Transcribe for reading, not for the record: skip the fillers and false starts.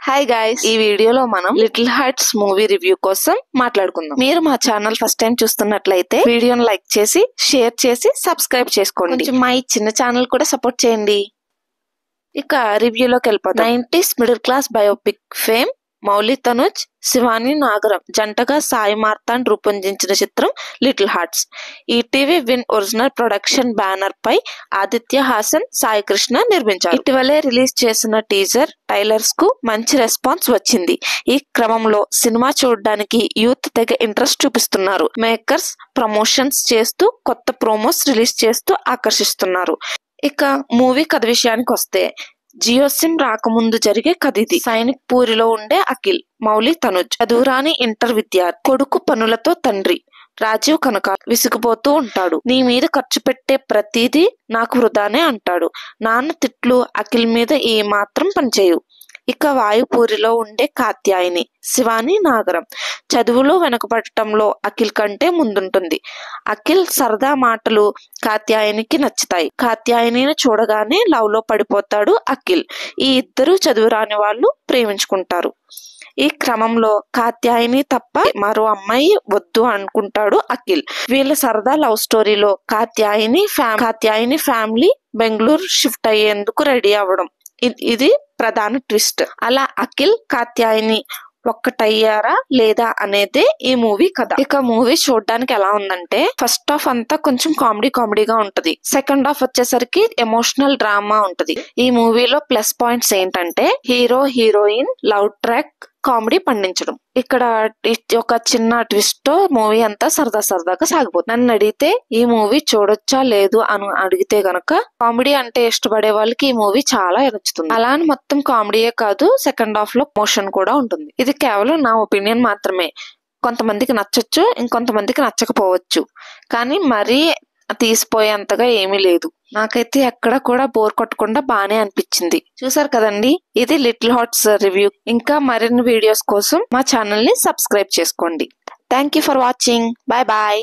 Hi guys, ఈ వీడియోలో మనం లిటిల్ హార్ట్స్ మూవీ రివ్యూ కోసం మాట్లాడుకుందాం. మీరు మా ఛానల్ ఫస్ట్ టైం చూస్తున్నట్లయితే వీడియోని లైక్ చేసి షేర్ చేసి సబ్స్క్రైబ్ చేసుకోండి. కొంచెం మా ఈ చిన్న ఛానల్ కూడా సపోర్ట్ చేయండి. ఇక రివ్యూలోకి వెళ్ళిపోతాం. 90s middle class biopic fame Mouli Tanuj, Shivani Nagaram జంటగా సాయి మార్తాండ్ రూపొందించిన చిత్రం little hearts. ETV Win original production banner పై ఆదిత్య హాసన్, సాయి కృష్ణ నిర్మించారు. ఇటీవలే రిలీజ్ చేసిన టీజర్ ట్రైలర్స్ కు మంచి రెస్పాన్స్ వచ్చింది. ఈ క్రమంలో సినిమా చూడడానికి యూత్ తెగ ఇంట్రెస్ట్ చూపిస్తున్నారు. మేకర్స్ ప్రమోషన్స్ చేస్తూ కొత్త ప్రోమోస్ రిలీజ్ చేస్తూ ఆకర్షిస్తున్నారు. ఇక మూవీ కథ విషయానికి వస్తే, జియో సిమ్ రాకముందు జరిగే కథ ఇది. సైనిక్ పూరిలో ఉండే అఖిల్, మౌలి తనుజ్ చదువురాని ఇంటర్ విద్యార్థి. కొడుకు పనులతో తండ్రి రాజీవ్ కనుక విసిగిపోతూ ఉంటాడు. నీ మీద ఖర్చు పెట్టే ప్రతిదీ నాకు వృధానే అంటాడు. నాన్న తిట్లు అఖిల్ మీద ఏ మాత్రం పనిచేయు. ఇక వాయుపూరిలో ఉండే కాత్యాయని, శివాని నాగరం చదువులో వెనుకబడటంలో అఖిల్ కంటే ముందుంటుంది. అఖిల్ సరదా మాటలు కాత్యాయనికి నచ్చుతాయి. కాత్యాయనిని చూడగానే లవ్ లో పడిపోతాడు అఖిల్. ఈ ఇద్దరు చదువు రాని వాళ్ళు ప్రేమించుకుంటారు. ఈ క్రమంలో కాత్యాయని తప్ప మరో అమ్మాయి వద్దు అనుకుంటాడు అఖిల్. వీళ్ళ సరదా లవ్ స్టోరీలో కాత్యాయని ఫ్యామిలీ బెంగళూరు షిఫ్ట్ అయ్యేందుకు రెడీ అవ్వడం ఇది ప్రధాన ట్విస్ట్. అలా అఖిల్ కాత్యాయని ఒక్కటయ్యారా లేదా అనేదే ఈ మూవీ కథ. ఇక మూవీ చూడడానికి ఎలా ఉందంటే, ఫస్ట్ హాఫ్ అంతా కొంచెం కామెడీగా ఉంటది. సెకండ్ హాఫ్ వచ్చేసరికి ఎమోషనల్ డ్రామా ఉంటది. ఈ మూవీలో ప్లస్ పాయింట్స్ ఏంటంటే, hero heroine love track comedy పండించడం. ఇక్కడ ఒక చిన్న ట్విస్ట్ తో మూవీ అంతా సరదాగా సాగిపోతుంది. నన్ను అడిగితే ఈ మూవీ చూడొచ్చా లేదు అని అడిగితే గనక, కామెడీ అంటే ఇష్టపడే వాళ్ళకి ఈ మూవీ చాలా నచ్చుతుంది. అలా అని మొత్తం కామెడీయే కాదు, సెకండ్ హాఫ్ లో మోషన్ కూడా ఉంటుంది. ఇది కేవలం నా ఒపీనియన్ మాత్రమే. కొంతమందికి నచ్చొచ్చు, ఇంకొంతమందికి నచ్చకపోవచ్చు. కానీ మరీ తీసిపోయేంతగా ఏమీ లేదు. నాకైతే ఎక్కడ కూడా బోర్ కొట్టకుండా బానే అనిపించింది. చూసారు కదండి, ఇది లిటిల్ హార్ట్స్ రివ్యూ. ఇంకా మరిన్ని వీడియోస్ కోసం మా ఛానల్ ని సబ్స్క్రైబ్ చేసుకోండి. Thank you for watching. Bye bye.